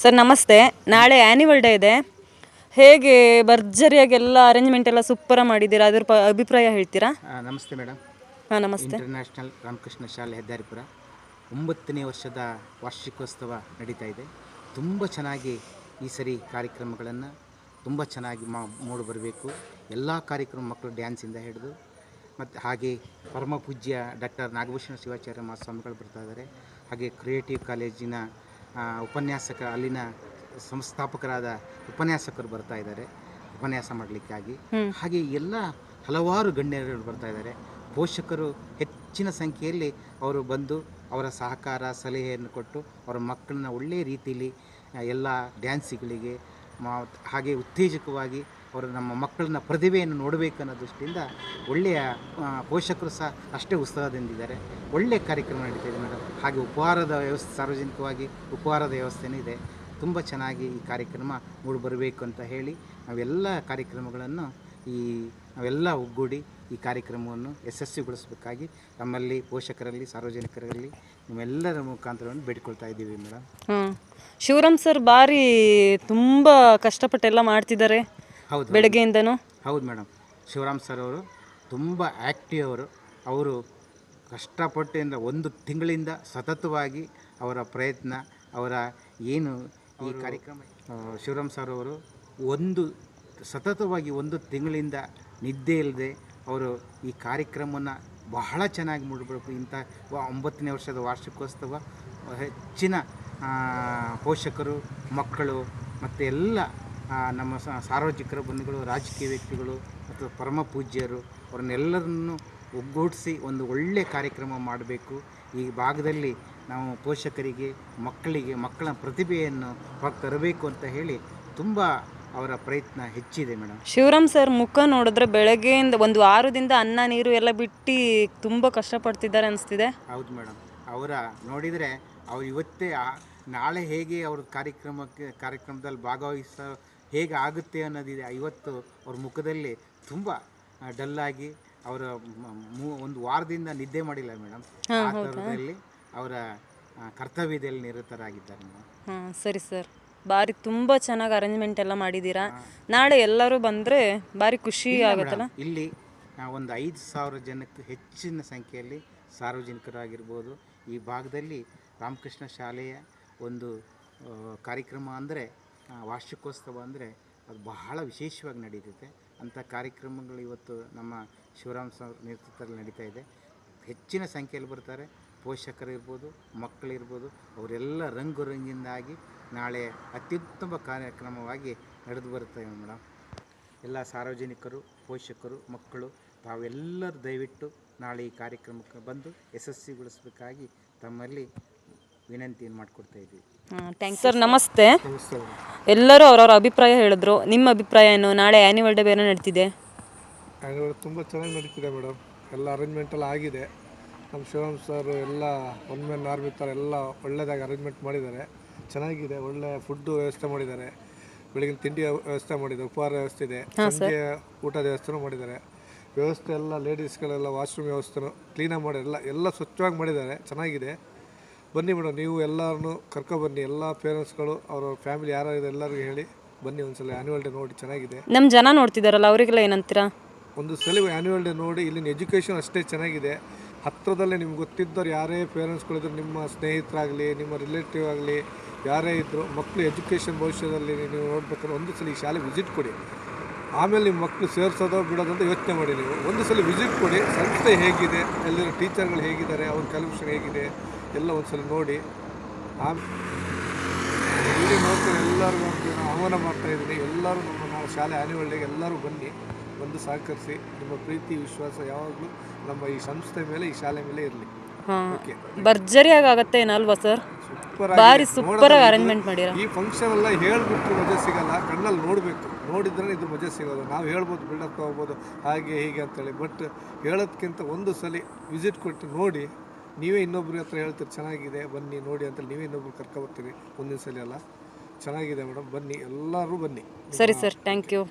Sir ನಮಸ್ತೆ. ನಾಳೆ annual day ಇದೆ. ಹೇಗೆ ಭರ್ಜರಿಯಾಗಿ ಎಲ್ಲ ಅರೇಂಜ್ಮೆಂಟ್ ಎಲ್ಲ ಸೂಪರ್ ಮಾಡಿದ್ದೀರಾ, ಅದ್ರ ಅಭಿಪ್ರಾಯ ಹೇಳ್ತೀರಾ? ನಮಸ್ತೆ ಮೇಡಮ್. ಹಾಂ ನಮಸ್ತೆ. ಇಂಟರ್ನ್ಯಾಷನಲ್ ರಾಮಕೃಷ್ಣ ಶಾಲೆ ಹೆದ್ದಾರಿಪುರ 9ನೇ ವರ್ಷದ ವಾರ್ಷಿಕೋತ್ಸವ ನಡೀತಾ ಇದೆ. ತುಂಬ ಚೆನ್ನಾಗಿ ಈ ಸರಿ ಕಾರ್ಯಕ್ರಮಗಳನ್ನು ತುಂಬ ಚೆನ್ನಾಗಿ ಮೂಡಿಬರಬೇಕು. ಎಲ್ಲ ಕಾರ್ಯಕ್ರಮ ಮಕ್ಕಳು ಡ್ಯಾನ್ಸಿಂದ ಹಿಡಿದು ಮತ್ತು ಹಾಗೆ ಪರಮ ಪೂಜ್ಯ ಡಾಕ್ಟರ್ ನಾಗಭೂಷಣ ಶಿವಾಚಾರ್ಯ ಮಹಾಸ್ವಾಮಿಗಳು ಬರ್ತಾ ಇದ್ದಾರೆ. ಹಾಗೆ ಕ್ರಿಯೇಟಿವ್ ಕಾಲೇಜಿನ ಉಪನ್ಯಾಸಕ, ಅಲ್ಲಿನ ಸಂಸ್ಥಾಪಕರಾದ ಉಪನ್ಯಾಸಕರು ಬರ್ತಾ ಇದ್ದಾರೆ ಉಪನ್ಯಾಸ ಮಾಡಲಿಕ್ಕಾಗಿ. ಹಾಗೆ ಎಲ್ಲ ಹಲವಾರು ಗಣ್ಯರು ಬರ್ತಾ ಇದ್ದಾರೆ. ಪೋಷಕರು ಹೆಚ್ಚಿನ ಸಂಖ್ಯೆಯಲ್ಲಿ ಅವರು ಬಂದು ಅವರ ಸಹಕಾರ ಸಲಹೆಯನ್ನು ಕೊಟ್ಟು ಅವರ ಮಕ್ಕಳನ್ನ ಒಳ್ಳೆಯ ರೀತಿಯಲ್ಲಿ ಎಲ್ಲ ಡ್ಯಾನ್ಸಿಗಳಿಗೆ ಹಾಗೆ ಉತ್ತೇಜಕವಾಗಿ ಅವರು ನಮ್ಮ ಮಕ್ಕಳನ್ನ ಪ್ರತಿಭೆಯನ್ನು ನೋಡಬೇಕು ಅನ್ನೋ ದೃಷ್ಟಿಯಿಂದ ಒಳ್ಳೆಯ ಪೋಷಕರು ಸಹ ಅಷ್ಟೇ ಉತ್ಸಾಹದಿಂದಿದ್ದಾರೆ. ಒಳ್ಳೆಯ ಕಾರ್ಯಕ್ರಮ ನಡೀತಾಯಿದೆ ಮೇಡಮ್. ಹಾಗೆ ಉಪಹಾರದ ವ್ಯವಸ್ಥೆ, ಸಾರ್ವಜನಿಕವಾಗಿ ಉಪಹಾರದ ವ್ಯವಸ್ಥೆನೂ ಇದೆ. ತುಂಬ ಚೆನ್ನಾಗಿ ಈ ಕಾರ್ಯಕ್ರಮ ಮೂಡಿಬರಬೇಕು ಅಂತ ಹೇಳಿ ನಾವೆಲ್ಲ ಕಾರ್ಯಕ್ರಮಗಳನ್ನು ನಾವೆಲ್ಲ ಒಗ್ಗೂಡಿ ಈ ಕಾರ್ಯಕ್ರಮವನ್ನು ಯಶಸ್ವಿಗೊಳಿಸಬೇಕಾಗಿ ನಮ್ಮಲ್ಲಿ ಪೋಷಕರಲ್ಲಿ, ಸಾರ್ವಜನಿಕರಲ್ಲಿ ನಿಮ್ಮೆಲ್ಲರ ಮುಖಾಂತರವನ್ನು ಬೇಡಿಕೊಳ್ತಾ ಇದ್ದೀವಿ ಮೇಡಮ್. ಶಿವರಾಮ್ ಸರ್ ಭಾರಿ ತುಂಬ ಕಷ್ಟಪಟ್ಟೆಲ್ಲ ಮಾಡ್ತಿದ್ದಾರೆ. ಹೌದು, ಬೆಳಗ್ಗೆಯಿಂದನೂ. ಹೌದು ಮೇಡಮ್. ಶಿವರಾಮ್ ಸರ್ ಅವರು ತುಂಬ ಆ್ಯಕ್ಟಿವ್. ಅವರು ಕಷ್ಟಪಟ್ಟಿಂದ 1 ತಿಂಗಳಿಂದ ಸತತವಾಗಿ ಅವರ ಪ್ರಯತ್ನ, ಅವರ ಏನು ಈ ಕಾರ್ಯಕ್ರಮ ಶಿವರಾಮ್ ಸರ್ ಅವರು ಸತತವಾಗಿ 1 ತಿಂಗಳಿಂದ ನಿದ್ದೆ ಇಲ್ಲದೆ ಅವರು ಈ ಕಾರ್ಯಕ್ರಮವನ್ನು ಬಹಳ ಚೆನ್ನಾಗಿ ಮೂಡಬೇಕು. ಇಂಥ 9ನೇ ವರ್ಷದ ವಾರ್ಷಿಕೋತ್ಸವ ಹೆಚ್ಚಿನ ಪೋಷಕರು, ಮಕ್ಕಳು ಮತ್ತು ಎಲ್ಲ ನಮ್ಮ ಸಾರ್ವಜನಿಕರ ಬಂಧುಗಳು, ರಾಜಕೀಯ ವ್ಯಕ್ತಿಗಳು ಮತ್ತು ಪರಮ ಪೂಜ್ಯರು ಅವ್ರನ್ನೆಲ್ಲರನ್ನು ಒಗ್ಗೂಡಿಸಿ ಒಂದು ಒಳ್ಳೆಯ ಕಾರ್ಯಕ್ರಮ ಮಾಡಬೇಕು. ಈ ಭಾಗದಲ್ಲಿ ನಾವು ಪೋಷಕರಿಗೆ, ಮಕ್ಕಳ ಪ್ರತಿಭೆಯನ್ನು ಹೊರ ತರಬೇಕು ಅಂತ ಹೇಳಿ ತುಂಬ ಅವರ ಪ್ರಯತ್ನ ಹೆಚ್ಚಿದೆ ಮೇಡಮ್. ಶಿವರಾಮ್ ಸರ್ ಮುಖ ನೋಡಿದ್ರೆ ಬೆಳಗ್ಗೆಯಿಂದ 1 ವಾರದಿಂದ ಅನ್ನ ನೀರು ಎಲ್ಲ ಬಿಟ್ಟು ತುಂಬ ಕಷ್ಟಪಡ್ತಿದ್ದಾರೆ ಅನಿಸ್ತಿದೆ. ಹೌದು ಮೇಡಮ್. ಅವರ ನೋಡಿದರೆ ಅವ್ರು ಇವತ್ತೇ ನಾಳೆ ಹೇಗೆ ಅವ್ರ ಕಾರ್ಯಕ್ರಮದಲ್ಲಿ ಹೇಗೆ ಆಗುತ್ತೆ ಅನ್ನೋದಿದೆ. ಇವತ್ತು ಅವ್ರ ಮುಖದಲ್ಲಿ ತುಂಬ ಡಲ್ಲಾಗಿ ಅವರ 1 ವಾರದಿಂದ ನಿದ್ದೆ ಮಾಡಿಲ್ಲ ಮೇಡಮ್. ಆ ಥರದಲ್ಲಿ ಅವರ ಕರ್ತವ್ಯದಲ್ಲಿ ನಿರತರಾಗಿದ್ದಾರೆ ಮೇಡಮ್. ಸರಿ ಸರ್, ಭಾರಿ ತುಂಬ ಚೆನ್ನಾಗಿ ಅರೇಂಜ್ಮೆಂಟ್ ಎಲ್ಲ ಮಾಡಿದ್ದೀರಾ. ನಾಳೆ ಎಲ್ಲರೂ ಬಂದರೆ ಭಾರಿ ಖುಷಿ ಆಗುತ್ತಲ್ಲ. ಇಲ್ಲಿ ಒಂದು 5,000 ಜನಕ್ಕೆ ಹೆಚ್ಚಿನ ಸಂಖ್ಯೆಯಲ್ಲಿ ಸಾರ್ವಜನಿಕರಾಗಿರ್ಬೋದು. ಈ ಭಾಗದಲ್ಲಿ ರಾಮಕೃಷ್ಣ ಶಾಲೆಯ ಒಂದು ಕಾರ್ಯಕ್ರಮ ಅಂದರೆ ವಾರ್ಷಿಕೋತ್ಸವ ಅಂದರೆ ಅದು ಬಹಳ ವಿಶೇಷವಾಗಿ ನಡೀತೈತೆ. ಅಂಥ ಕಾರ್ಯಕ್ರಮಗಳು ಇವತ್ತು ನಮ್ಮ ಶಿವರಾಮ್ ಸರ್ ನೇತೃತ್ವದಲ್ಲಿ ನಡೀತಾ ಇದೆ. ಹೆಚ್ಚಿನ ಸಂಖ್ಯೆಯಲ್ಲಿ ಬರ್ತಾರೆ. ಪೋಷಕರಿರ್ಬೋದು, ಮಕ್ಕಳಿರ್ಬೋದು, ಅವರೆಲ್ಲ ರಂಗಿಂದಾಗಿ ನಾಳೆ ಅತ್ಯುತ್ತಮ ಕಾರ್ಯಕ್ರಮವಾಗಿ ನಡೆದು ಬರುತ್ತವೆ ಮೇಡಮ್. ಎಲ್ಲ ಸಾರ್ವಜನಿಕರು, ಪೋಷಕರು, ಮಕ್ಕಳು ತಾವೆಲ್ಲರೂ ದಯವಿಟ್ಟು ನಾಳೆ ಈ ಕಾರ್ಯಕ್ರಮಕ್ಕೆ ಬಂದು ಯಶಸ್ವಿಗೊಳಿಸಬೇಕಾಗಿ ತಮ್ಮಲ್ಲಿ ವಿನಂತಿಯನ್ನು ಮಾಡಿಕೊಡ್ತಾ ಇದ್ದೀವಿ. Thanks sir. ನಮಸ್ತೆ. ಎಲ್ಲರೂ ಅವರವರ ಅಭಿಪ್ರಾಯ ಹೇಳಿದ್ರು. ನಿಮ್ಮ ಅಭಿಪ್ರಾಯ ಏನು? ನಾಳೆ ಆ್ಯನಿವಲ್ ಡೇ ಬೇರೆ ನಡೀತಿದೆ. ಆ್ಯನಿವಲ್ ತುಂಬ ಚೆನ್ನಾಗಿ ನಡೀತಿದೆ ಮೇಡಮ್. ಎಲ್ಲ ಅರೇಂಜ್ಮೆಂಟೆಲ್ಲ ಆಗಿದೆ. ನಮ್ಮ ಶಿವರಾಮ್ ಸರ್ ಎಲ್ಲ 1 ಮ್ಯಾನ್ ಆರ್ಮಿ ಥರ ಎಲ್ಲ ಒಳ್ಳೆಯದಾಗಿ ಅರೇಂಜ್ಮೆಂಟ್ ಮಾಡಿದ್ದಾರೆ. ಚೆನ್ನಾಗಿದೆ. ಒಳ್ಳೆ ಫುಡ್ಡು ವ್ಯವಸ್ಥೆ ಮಾಡಿದ್ದಾರೆ. ಬೆಳಗಿನ ತಿಂಡಿ ವ್ಯವಸ್ಥೆ ಮಾಡಿದ್ದಾರೆ. ಉಪಹಾರ ವ್ಯವಸ್ಥೆ ಇದೆ. ಸಂಜೆ ಊಟದ ವ್ಯವಸ್ಥೆನೂ ಮಾಡಿದ್ದಾರೆ. ವ್ಯವಸ್ಥೆ ಎಲ್ಲ ಲೇಡೀಸ್ಗಳೆಲ್ಲ ವಾಶ್ರೂಮ್ ವ್ಯವಸ್ಥೆನೂ ಕ್ಲೀನಾಗಿ ಮಾಡಿದ್ದಾರೆ. ಎಲ್ಲ ಸ್ವಚ್ಛವಾಗಿ ಮಾಡಿದ್ದಾರೆ. ಚೆನ್ನಾಗಿದೆ. ಬನ್ನಿ ಮೇಡಮ್, ನೀವು ಎಲ್ಲರನ್ನೂ ಕರ್ಕೊಬನ್ನಿ. ಎಲ್ಲ ಪೇರೆಂಟ್ಸ್ಗಳು ಅವ್ರ ಫ್ಯಾಮಿಲಿ ಯಾರಾಗಿದೆ ಎಲ್ಲರಿಗೂ ಹೇಳಿ ಬನ್ನಿ. ಒಂದ್ಸಲ ಆ್ಯನಿವಲ್ ಡೇ ನೋಡಿ, ಚೆನ್ನಾಗಿದೆ. ನಮ್ಮ ಜನ ನೋಡ್ತಿದ್ದಾರಲ್ಲ ಅವರಿಗೆಲ್ಲ ಏನಂತೀರಾ? ಒಂದು ಸಲ ಆ್ಯನಿವಲ್ ಡೇ ನೋಡಿ. ಇಲ್ಲಿನ ಎಜುಕೇಷನ್ ಅಷ್ಟೇ ಚೆನ್ನಾಗಿದೆ. ಹತ್ತಿರದಲ್ಲೇ ನಿಮ್ಗೆ ಗೊತ್ತಿದ್ದವ್ರು ಯಾರೇ ಪೇರೆಂಟ್ಸ್ಗಳಿದ್ರು, ನಿಮ್ಮ ಸ್ನೇಹಿತರಾಗಲಿ, ನಿಮ್ಮ ರಿಲೇಟಿವ್ ಆಗಲಿ, ಯಾರೇ ಇದ್ದರು, ಮಕ್ಕಳು ಎಜುಕೇಷನ್ ಭವಿಷ್ಯದಲ್ಲಿ ನೀವು ನೋಡ್ಬೇಕಾದ್ರೆ ಒಂದು ಸಲ ಈ ಶಾಲೆ ವಿಸಿಟ್ ಕೊಡಿ. ಆಮೇಲೆ ನಿಮ್ಮ ಮಕ್ಕಳು ಸೇರಿಸೋದೋ ಬಿಡೋದು ಅಂತ ಯೋಚನೆ ಮಾಡಿ. ನೀವು ಒಂದು ಸಲ ವಿಸಿಟ್ ಕೊಡಿ. ಸಂಸ್ಥೆ ಹೇಗಿದೆ, ಎಲ್ಲಿರೋ ಟೀಚರ್ಗಳು ಹೇಗಿದ್ದಾರೆ, ಅವ್ರ ಕಲ್ಯೂಷನ್ ಹೇಗಿದೆ ಎಲ್ಲ ಒಂದು ಸಲ ನೋಡಿ. ಇಲ್ಲಿ ನೋಡ್ತಾರೆ ಎಲ್ಲರಿಗೂ ನಾನು ಆಹ್ವಾನ ಮಾಡ್ತಾಯಿದ್ದೀನಿ. ಎಲ್ಲರೂ ನಮ್ಮ ಶಾಲೆ ಆ್ಯನಿವಲ್ ಡೇಗೆ ಎಲ್ಲರೂ ಬನ್ನಿ, ಬಂದು ಸಹಕರಿಸಿ. ನಿಮ್ಮ ಪ್ರೀತಿ ವಿಶ್ವಾಸ ಯಾವಾಗಲೂ ನಮ್ಮ ಈ ಸಂಸ್ಥೆ ಮೇಲೆ, ಈ ಶಾಲೆ ಮೇಲೆ ಇರಲಿ. ಓಕೆ, ಭರ್ಜರಿಯಾಗಿ ಆಗುತ್ತೆ ಏನಲ್ವಾ ಸರ್? ಭಾರಿ ಸೂಪರ್ ಅರೇಂಜ್ಮೆಂಟ್ ಮಾಡಿರ. ಈ ಫಂಕ್ಷನ್ ಎಲ್ಲ ಹೇಳ್ಬಿಟ್ಟು ಮಜಾ ಸಿಗಲ್ಲ, ಕಣ್ಣಲ್ಲಿ ನೋಡಬೇಕು. ನೋಡಿದ್ರೆ ಇದು ಮಜಾ ಸಿಗೋದು. ನಾವು ಹೇಳ್ಬೋದು, ಬಿಲ್ಡಪ್ ತೊಗೋಬೋದು, ಹಾಗೆ ಹೀಗೆ ಅಂತೇಳಿ. ಬಟ್ ಹೇಳೋದಕ್ಕಿಂತ ಒಂದು ಸಲ ವಿಸಿಟ್ ಕೊಟ್ಟು ನೋಡಿ. ನೀವೇ ಇನ್ನೊಬ್ರ ಹತ್ರ ಹೇಳ್ತೀರಿ ಚೆನ್ನಾಗಿದೆ ಬನ್ನಿ ನೋಡಿ ಅಂತೇಳಿ. ನೀವೇ ಇನ್ನೊಬ್ರು ಕರ್ಕೊಬರ್ತೀರಿ ಮುಂದಿನ ಸಲ ಎಲ್ಲ. ಚೆನ್ನಾಗಿದೆ ಮೇಡಮ್, ಬನ್ನಿ, ಎಲ್ಲರೂ ಬನ್ನಿ. ಸರಿ ಸರ್, ಥ್ಯಾಂಕ್ ಯು.